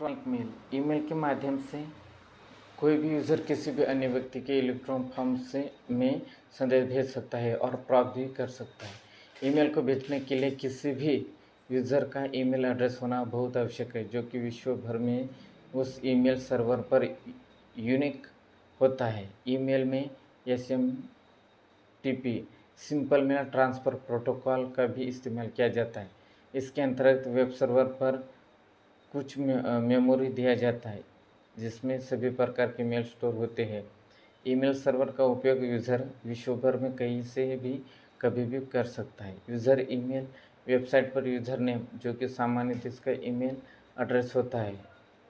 Electronic mail email के माध्यम से कोई भी यूज़र किसी भी अन्य व्यक्ति के इलेक्ट्रॉनिक फॉर्म से में संदेश भेज सकता है और प्राप्त भी कर सकता है। ईमेल को भेजने के लिए किसी भी यूज़र का ईमेल एड्रेस होना बहुत आवश्यक है, जो कि विश्व भर में उस ईमेल सर्वर पर यूनिक होता है। ईमेल में SMTP simple mail transfer protocol का भी इस्तेमाल किया जाता है। इसके अंतर्गत वेब सर्वर पर कुछ मेमोरी दिया जाता है, जिसमें सभी प्रकार के मेल स्टोर होते हैं। ईमेल सर्वर का उपयोग यूज़र विश्व भर में कहीं से भी कभी भी कर सकता है। यूज़र ईमेल वेबसाइट पर यूज़र नेम, जो कि सामान्यतः इसका ईमेल एड्रेस होता है,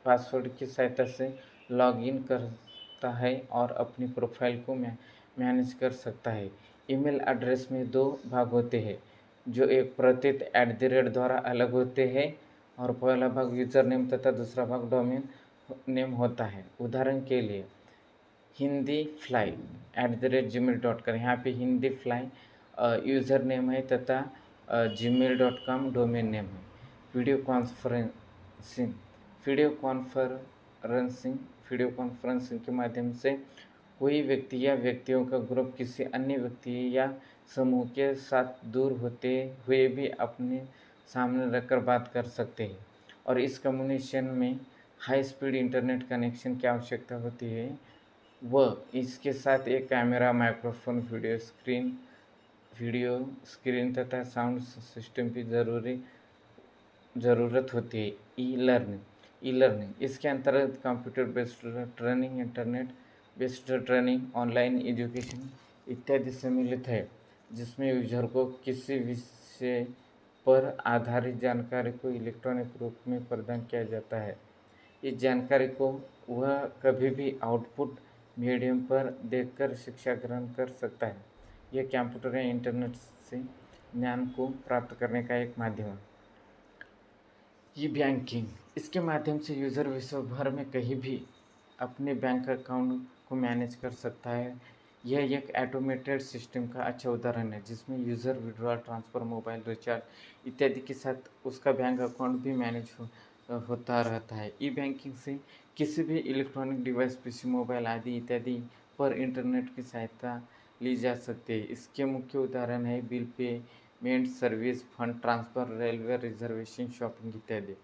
पासवर्ड की सहायता से लॉगिन करता है और अपनी प्रोफाइल को मैनेज कर सकता है। ईमेल एड्रेस में दो भाग होते हैं, जो एक प्रतीत @ द्वारा अलग होते हैं और पहला भाग यूज़र नेम तथा दूसरा भाग डोमेन नेम होता है। उदाहरण के लिए हिंदी फ्लाई @gmail.com, यहाँ पे हिंदी फ्लाई यूज़र नेम है तथा gmail.com डोमेन नेम है। Video conferencing video conferencing video conferencing के माध्यम से कोई व्यक्ति या व्यक्तियों का ग्रुप किसी अन्य व्यक्ति या समूह के साथ दूर होते हुए भी अपने सामने रखकर बात कर सकते हैं, और इस कम्युनिकेशन में हाई स्पीड इंटरनेट कनेक्शन की आवश्यकता होती है। वह इसके साथ एक कैमरा, माइक्रोफोन, वीडियो स्क्रीन तथा साउंड सिस्टम की ज़रूरत होती है। ई लर्निंग इसके अंतर्गत computer based training, internet based training, online education इत्यादि सम्मिलित है, जिसमें यूजर को किसी विषय पर आधारित जानकारी को इलेक्ट्रॉनिक रूप में प्रदान किया जाता है। इस जानकारी को वह कभी भी आउटपुट मीडियम पर देखकर शिक्षा ग्रहण कर सकता है। यह कंप्यूटर या इंटरनेट से ज्ञान को प्राप्त करने का एक माध्यम है। ई बैंकिंग इसके माध्यम से यूज़र विश्व भर में कहीं भी अपने बैंक अकाउंट को मैनेज कर सकता है। यह एक ऑटोमेटेड सिस्टम का अच्छा उदाहरण है, जिसमें user withdrawal, transfer, mobile recharge इत्यादि के साथ उसका बैंक अकाउंट भी मैनेज होता रहता है। ई बैंकिंग से किसी भी इलेक्ट्रॉनिक डिवाइस, पीसी, मोबाइल आदि इत्यादि पर इंटरनेट की सहायता ली जा सकती है। इसके मुख्य उदाहरण है bill payment service, fund transfer, railway reservation, shopping इत्यादि।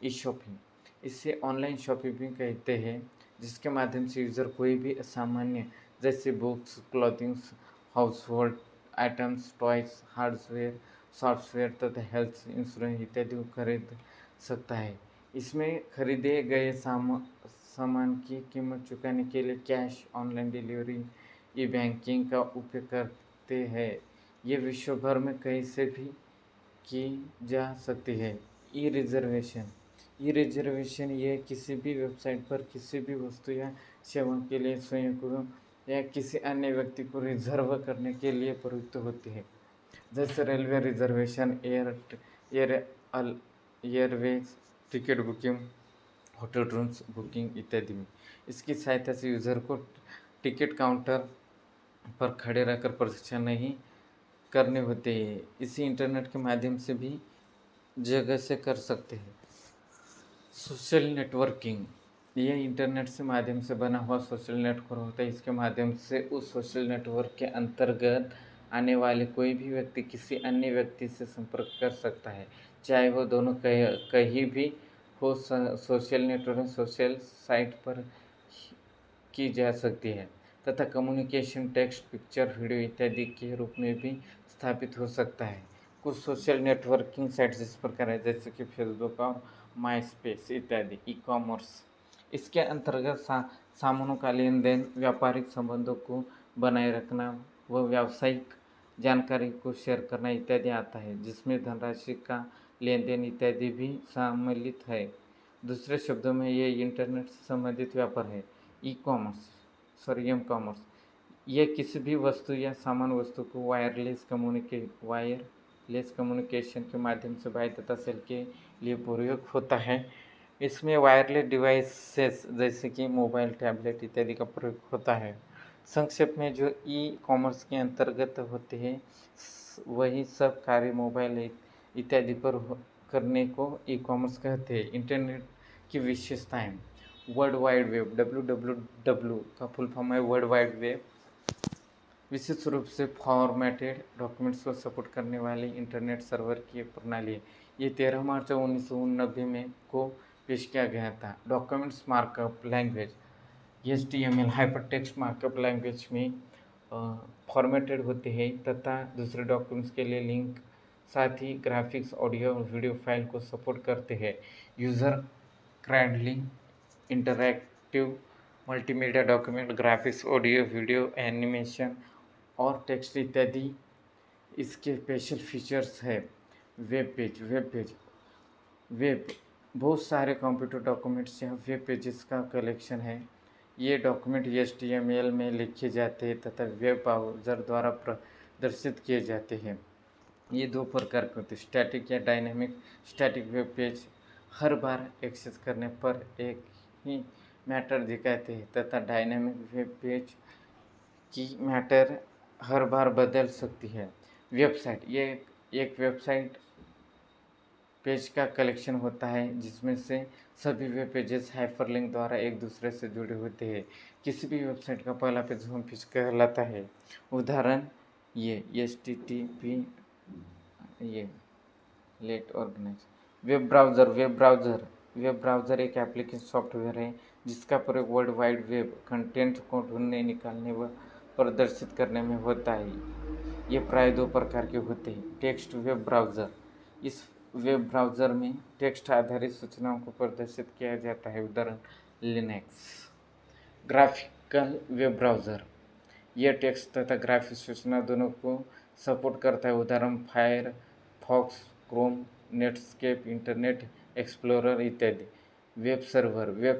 ई शॉपिंग इसे ऑनलाइन शॉपिंग भी कहते हैं, जिसके माध्यम से यूज़र कोई भी सामान्य जैसे books, clothings, household items, toys, hardware, software तथा हेल्थ इंश्योरेंस इत्यादि को खरीद सकता है। इसमें खरीदे गए सामान की कीमत चुकाने के लिए कैश, ऑनलाइन डिलीवरी, ई बैंकिंग का उपयोग करते हैं। ये विश्व भर में कहीं से भी की जा सकती है। ई रिजर्वेशन ये किसी भी वेबसाइट पर किसी भी वस्तु या सेवा के लिए स्वयं को या किसी अन्य व्यक्ति को रिजर्व करने के लिए प्रयुक्त होती है, जैसे railway reservation, Airways ticket booking, hotel rooms booking इत्यादि में। इसकी सहायता से यूज़र को टिकट काउंटर पर खड़े रहकर प्रतीक्षा नहीं करने होते हैं। इसी इंटरनेट के माध्यम से भी जगह से कर सकते हैं। सोशल नेटवर्किंग यह इंटरनेट से माध्यम से बना हुआ सोशल नेटवर्क होता है। इसके माध्यम से उस सोशल नेटवर्क के अंतर्गत आने वाले कोई भी व्यक्ति किसी अन्य व्यक्ति से संपर्क कर सकता है, चाहे वो दोनों कहीं भी हो। सोशल नेटवर्क सोशल साइट पर की जा सकती है तथा कम्युनिकेशन टेक्स्ट, पिक्चर, वीडियो इत्यादि के रूप में भी स्थापित हो सकता है। कुछ सोशल नेटवर्किंग साइट्स इस प्रकार है, जैसे कि फेसबुक और माई स्पेस इत्यादि। ई कॉमर्स इसके अंतर्गत सामानों का लेन देन, व्यापारिक संबंधों को बनाए रखना व व्यावसायिक जानकारी को शेयर करना इत्यादि आता है, जिसमें धनराशि का लेन देन इत्यादि भी सम्मिलित है। दूसरे शब्दों में ये इंटरनेट से संबंधित व्यापार है। ई कॉमर्स ये किसी भी वस्तु या सामान वस्तु को वायरलेस कम्युनिकेशन के माध्यम से बाई तथा सेल के लिए प्रयोग होता है। इसमें वायरलेस डिवाइसेस जैसे कि मोबाइल, टैबलेट इत्यादि का प्रयोग होता है। संक्षेप में जो ई कॉमर्स के अंतर्गत होते हैं वही सब कार्य मोबाइल इत्यादि पर करने को ई कॉमर्स कहते हैं। की विशेषताएं। वर्ल्ड वाइड वेब, WWW का फुल फॉर्म है वर्ल्ड वाइड वेब। विशेष रूप से फॉर्मेटेड डॉक्यूमेंट्स को सपोर्ट करने वाली इंटरनेट सर्वर की प्रणाली है। ये 13 मार्च 1990 में को पेश किया गया था। Documents markup language HTML hypertext markup language में फॉर्मेटेड होते हैं तथा दूसरे डॉक्यूमेंट्स के लिए लिंक, साथ ही ग्राफिक्स, ऑडियो और वीडियो फाइल को सपोर्ट करते हैं। User friendly, interactive, multimedia document, graphics, audio, video, animation और टेक्स्ट इत्यादि इसके स्पेशल फीचर्स है। वेब बहुत सारे कंप्यूटर डॉक्यूमेंट्स या वेब पेजेस का कलेक्शन है। ये डॉक्यूमेंट HTML में लिखे जाते हैं तथा वेब ब्राउज़र द्वारा प्रदर्शित किए जाते हैं। ये दो प्रकार के होते हैं, स्टैटिक या डायनेमिक। स्टैटिक वेब पेज हर बार एक्सेस करने पर एक ही मैटर दिखाते हैं तथा डायनेमिक वेब पेज की मैटर हर बार बदल सकती है। वेबसाइट ये एक वेबसाइट पेज का कलेक्शन होता है जिसमें से सभी वेब पेजेस हाइपरलिंक द्वारा एक दूसरे से जुड़े होते हैं। किसी भी वेबसाइट का पहला पेज होम पेज कहलाता है। उदाहरण ये HTTP, ये लेट ऑर्गेनाइज। वेब ब्राउज़र एक एप्लीकेशन सॉफ्टवेयर है जिसका प्रयोग वर्ल्ड वाइड वेब कंटेंट को ढूंढने, निकालने व प्रदर्शित करने में होता है। ये प्राय दो प्रकार के होते हैं। टेक्स्ट वेब ब्राउज़र, इस वेब ब्राउज़र में टेक्स्ट आधारित सूचनाओं को प्रदर्शित किया जाता है। उदाहरण लिनक्स। ग्राफिकल वेब ब्राउज़र, यह टेक्स्ट तथा ग्राफिक सूचना दोनों को सपोर्ट करता है। उदाहरण Firefox, Chrome, Netscape, internet explorer इत्यादि। वेब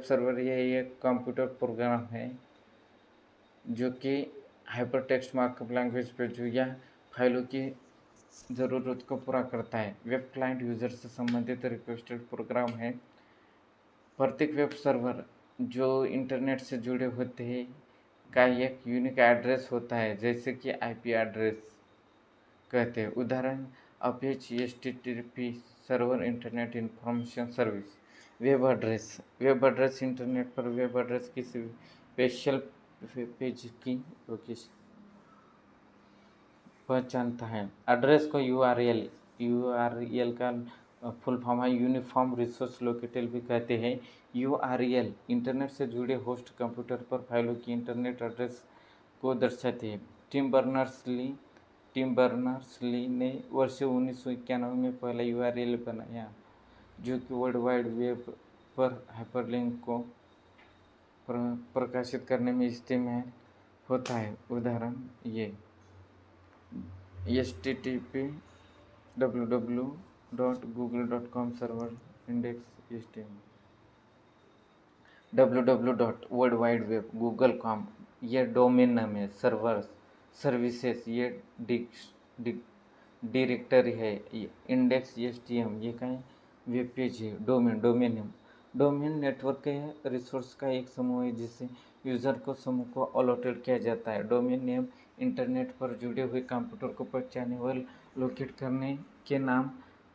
सर्वर यह एक कंप्यूटर प्रोग्राम है जो कि हाइपरटेक्स्ट मार्कअप लैंग्वेज पेजों या फाइलों की ज़रूरत को पूरा करता है। वेब क्लाइंट यूज़र से संबंधित रिक्वेस्टेड प्रोग्राम है। प्रत्येक वेब सर्वर जो इंटरनेट से जुड़े होते हैं का एक यूनिक एड्रेस होता है, जैसे कि IP एड्रेस कहते हैं। उदाहरण Apache HTTP server, internet information service. Web address internet पर वेब एड्रेस किसी स्पेशल पेज की लोकेशन पहचानता है। एड्रेस को URL का फुल फॉर्म है यूनिफॉर्म रिसोर्स लोकेटर भी कहते हैं। URL इंटरनेट से जुड़े होस्ट कंप्यूटर पर फाइलों की इंटरनेट एड्रेस को दर्शाते हैं। टिम बर्नर्स-ली ने वर्ष 1991 में पहला URL बनाया जो कि वर्ल्ड वाइड वेब पर हाइपरलिंक को प्रकाशित करने में इस्तेमाल होता है। उदाहरण ये HTTP www.google.com server index HTML। www.worldwideweb google.com ये डोमेन नाम है। सर्विसेज ये डायरेक्टरी है। इंडेक्स HTML ये का वेब पेज है। डोमेन नेटवर्क के रिसोर्स का एक समूह है जिससे यूज़र को समूह को अलॉटेड किया जाता है। डोमेन नेम इंटरनेट पर जुड़े हुए कंप्यूटर को पहचानने व लोकेट करने के नाम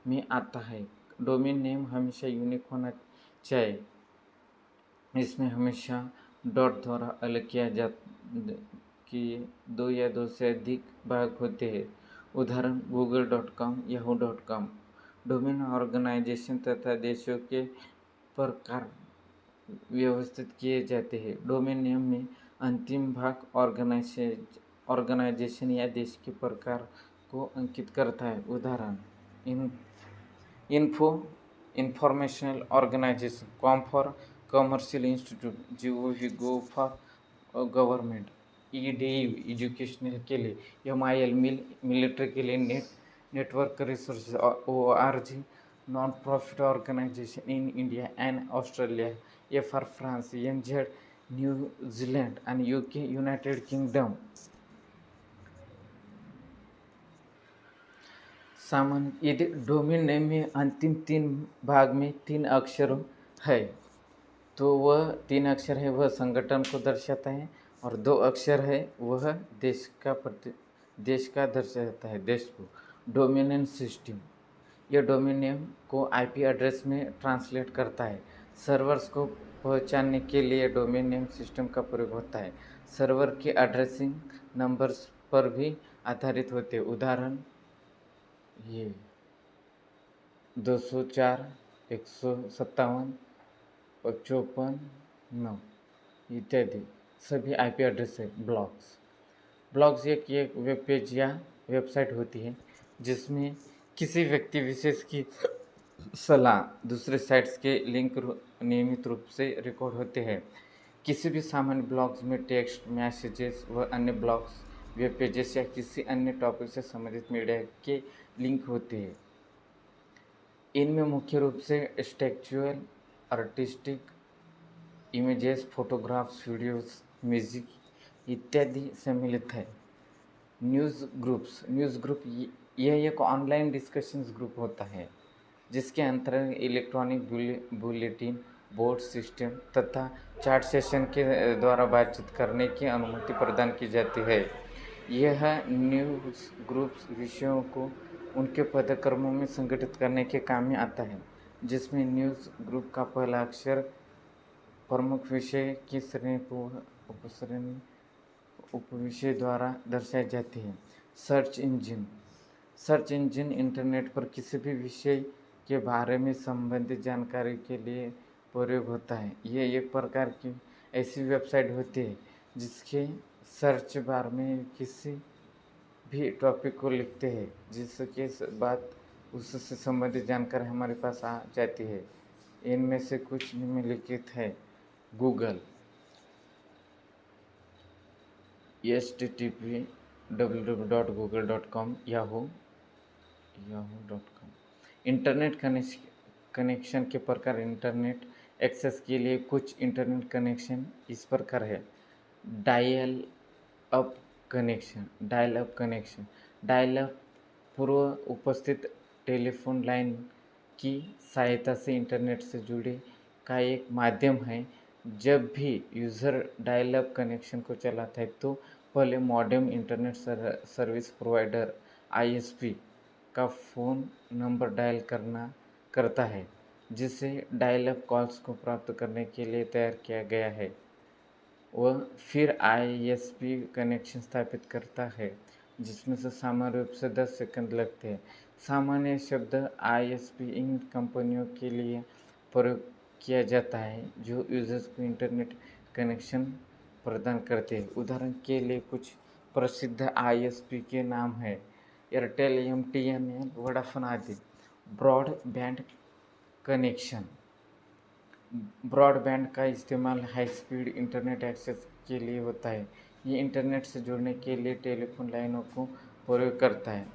में आता है। डोमेन नेम हमेशा यूनिक होना चाहिए। इसमें हमेशा डॉट द्वारा अलग किया जा कि दो या दो से अधिक भाग होते हैं। उदाहरण google.com, yahoo.com। डोमेन ऑर्गेनाइजेशन तथा देशों के प्रकार व्यवस्थित किए जाते हैं। डोमेन नेम में अंतिम भाग ऑर्गेनाइजेशन या देश के प्रकार को अंकित करता है। उदाहरण informational organisation, com for commercial institute, GOV for government, EDU educational के लिए, MIL मिलिट्री के लिए, network resources, ORG non profit organisation in India and Australia, A for France, NZ New Zealand and UK United Kingdom. सामान्य यदि domain name में अंतिम 3 भाग में 3 अक्षर है तो वह 3 अक्षर है वह संगठन को दर्शाता है और 2 अक्षर है वह देश का दर्शाता है, देश को। डोमेन नेम सिस्टम, यह डोमेन नेम को IP एड्रेस में ट्रांसलेट करता है। सर्वर्स को पहचानने के लिए डोमेन नेम सिस्टम का प्रयोग होता है। सर्वर के एड्रेसिंग नंबर्स पर भी आधारित होते हैं। उदाहरण ये 204 157 और 54 इत्यादि सभी आईपी एड्रेस है। ब्लॉग्स एक वेब पेज या वेबसाइट होती है जिसमें किसी व्यक्ति विशेष की सलाह दूसरे साइट्स के लिंक नियमित रूप से रिकॉर्ड होते हैं। किसी भी सामान्य ब्लॉग्स में टेक्स्ट, मैसेजेस व अन्य ब्लॉग्स, वेब पेजेस या किसी अन्य टॉपिक से संबंधित मीडिया के लिंक होते हैं। इनमें मुख्य रूप से textual, artistic, images, photographs, videos, music इत्यादि सम्मिलित है। न्यूज़ ग्रुप यह एक ऑनलाइन डिस्कशंस ग्रुप होता है जिसके अंतर्गत इलेक्ट्रॉनिक बुलेटिन बोर्ड सिस्टम तथा चैट सेशन के द्वारा बातचीत करने की अनुमति प्रदान की जाती है। यह न्यूज़ ग्रुप्स विषयों को उनके पदक्रमों में संगठित करने के काम में आता है, जिसमें न्यूज़ ग्रुप का पहला अक्षर प्रमुख विषय की श्रेणी को उपश्रेणी उपविषय द्वारा दर्शाई जाती है। सर्च इंजन इंटरनेट पर किसी भी विषय के बारे में संबंधित जानकारी के लिए प्रयोग होता है। ये एक प्रकार की ऐसी वेबसाइट होती है जिसके सर्च बार में किसी भी टॉपिक को लिखते हैं जिसके बाद उससे संबंधित जानकारी हमारे पास आ जाती है। इनमें से कुछ निम्नलिखित है। Google http://www.google.com yahoo.com। Internet connection के प्रकार। इंटरनेट एक्सेस के लिए कुछ इंटरनेट कनेक्शन इस प्रकार है। डायल अप कनेक्शन पूर्व उपस्थित टेलीफोन लाइन की सहायता से इंटरनेट से जुड़े का एक माध्यम है। जब भी यूज़र डायल अप कनेक्शन को चलाता है तो पहले modem internet service provider ISP का फ़ोन नंबर डायल करता है जिसे डायल अप कॉल्स को प्राप्त करने के लिए तैयार किया गया है। वह फिर आईएसपी कनेक्शन स्थापित करता है जिसमें से सामान्य रूप से 10 सेकंड लगते हैं। सामान्य शब्द आईएसपी इन कंपनियों के लिए प्रयोग किया जाता है जो यूजर्स को इंटरनेट कनेक्शन प्रदान करते हैं। उदाहरण के लिए कुछ प्रसिद्ध आईएसपी के नाम हैं एयरटेल, एमटीएनएल, वोडाफोन आदि। ब्रॉडबैंड कनेक्शन ब्रॉडबैंड का इस्तेमाल हाई स्पीड इंटरनेट एक्सेस के लिए होता है। ये इंटरनेट से जुड़ने के लिए टेलीफोन लाइनों को प्रयोग करता है।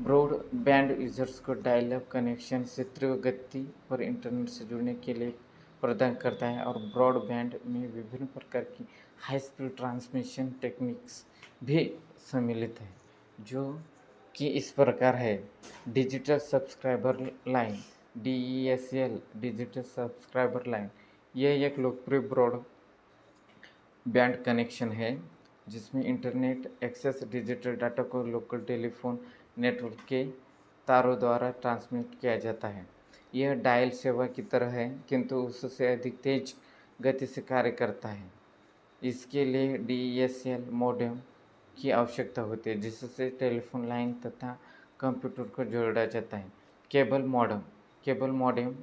ब्रॉडबैंड यूजर्स को डायल अप कनेक्शन से तीव्र गति पर इंटरनेट से जुड़ने के लिए प्रदान करता है और ब्रॉडबैंड में विभिन्न प्रकार की हाई स्पीड ट्रांसमिशन टेक्निक्स भी सम्मिलित है जो कि इस प्रकार है। Digital subscriber line DESL digital subscriber line यह एक लोकप्रिय ब्रॉडबैंड कनेक्शन है जिसमें इंटरनेट एक्सेस डिजिटल डाटा को लोकल टेलीफोन नेटवर्क के तारों द्वारा ट्रांसमिट किया जाता है। यह डायल सेवा की तरह है किंतु उससे अधिक तेज गति से कार्य करता है। इसके लिए DSL मॉडेम की आवश्यकता होती है जिससे टेलीफोन लाइन तथा कंप्यूटर को जोड़ा जाता है। केबल मॉडेम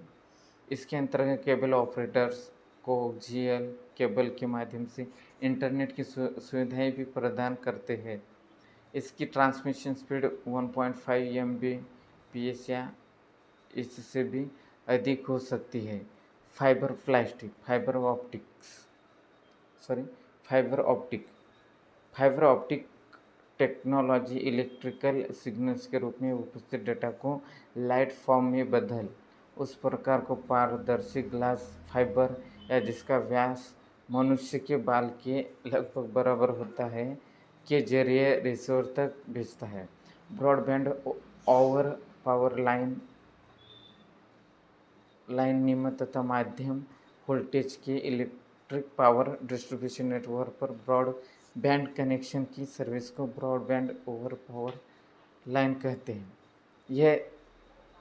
इसके अंतर्गत केबल ऑपरेटर्स कोएक्सियल केबल के माध्यम से इंटरनेट की सुविधाएं भी प्रदान करते हैं। इसकी ट्रांसमिशन स्पीड 1.5 Mbps या इससे भी अधिक हो सकती है। Fibre optic technology electrical signals के रूप में उपस्थित डेटा को लाइट फॉर्म में बदल उस प्रकार को पारदर्शी ग्लास फाइबर या जिसका व्यास मनुष्य के बाल के लगभग बराबर होता है के जरिए रिसीवर तक भेजता है। ब्रॉडबैंड ओवर पावर लाइन निम्न तथा मध्यम वोल्टेज के इलेक्ट्रिक पावर डिस्ट्रीब्यूशन नेटवर्क पर ब्रॉडबैंड कनेक्शन की सर्विस को ब्रॉडबैंड ओवर पावर लाइन कहते हैं। यह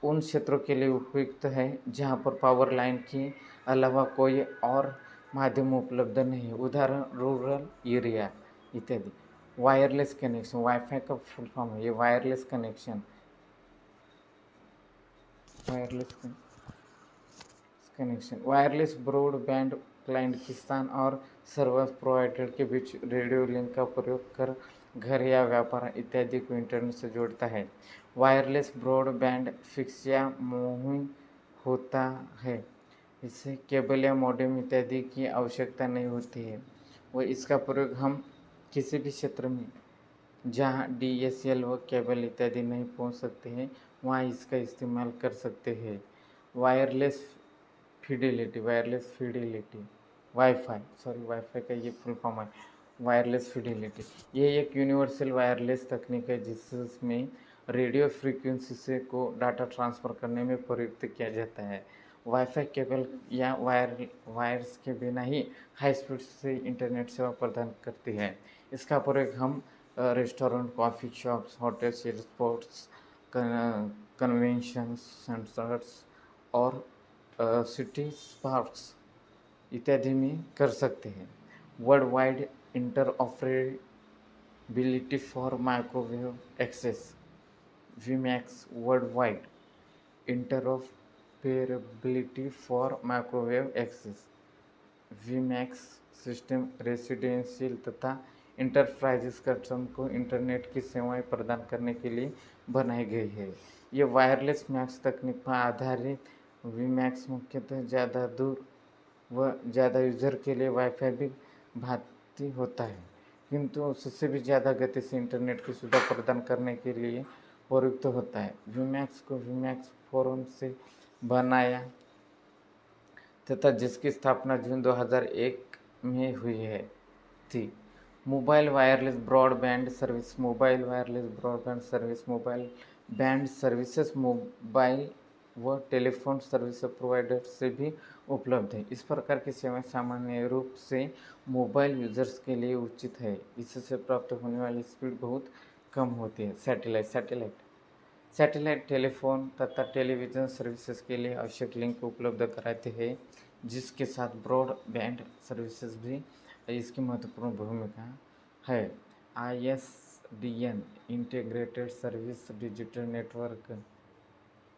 उन क्षेत्रों के लिए उपयुक्त है जहाँ पर पावर लाइन के अलावा कोई और माध्यम उपलब्ध नहीं है, उदाहरण रूरल एरिया इत्यादि। वायरलेस कनेक्शन, वाईफाई का फुल फॉर्म है ये, wireless connection, wireless connection, wireless broadband client किसान और सर्विस प्रोवाइडर के बीच रेडियो लिंक का प्रयोग कर घर या व्यापार इत्यादि को इंटरनेट से जोड़ता है। वायरलेस ब्रॉडबैंड फिक्स या मुहिम होता है, इससे केबल या मॉडेम इत्यादि की आवश्यकता नहीं होती है। वह इसका प्रयोग हम किसी भी क्षेत्र में जहाँ DSL व केबल इत्यादि नहीं पहुँच सकते हैं वहाँ इसका इस्तेमाल कर सकते हैं। Wireless Fidelity, wireless Fidelity, wifi, sorry wifi का ये फुल फॉर्म है, वायरलेस फिडेलिटी। ये एक यूनिवर्सल वायरलेस तकनीक है जिसमें रेडियो फ्रीक्वेंसी से को डाटा ट्रांसफ़र करने में प्रयुक्त किया जाता है। वाईफाई केबल या वायर्स के बिना ही हाई स्पीड से इंटरनेट सेवा प्रदान करती है। इसका प्रयोग हम restaurant, coffee shops, hotels, airports, convention centres और सिटी पार्क्स इत्यादि में कर सकते हैं। World wide interoperability for microwave access, WiMAX, world wide interoperability for microwave access, WiMAX system residential तथा इंटरप्राइजेस कस्टमर को इंटरनेट की सेवाएं प्रदान करने के लिए बनाई गई है। ये वायरलेस मैक्स तकनीक पर आधारित वीमैक्स मुख्यतः ज़्यादा दूर व ज़्यादा यूज़र के लिए वाईफाई भी भांति होता है, किंतु उससे भी ज़्यादा गति से इंटरनेट की सुविधा प्रदान करने के लिए प्रयुक्त होता है। वीमैक्स को वीमैक्स फोरम से बनाया तथा जिसकी स्थापना जून 2001 में हुई है थी। Mobile wireless broadband service, mobile wireless broadband service, mobile band services mobile व टेलीफोन सर्विस प्रोवाइडर से भी उपलब्ध है। इस प्रकार की सेवाएं सामान्य रूप से मोबाइल यूजर्स के लिए उचित है। इससे प्राप्त होने वाली स्पीड बहुत कम होती है। सैटेलाइट टेलीफोन तथा टेलीविज़न सर्विसेज के लिए आवश्यक लिंक उपलब्ध कराते हैं, जिसके साथ ब्रॉडबैंड सर्विसेज भी इसकी महत्वपूर्ण भूमिका है। ISDN integrated service digital network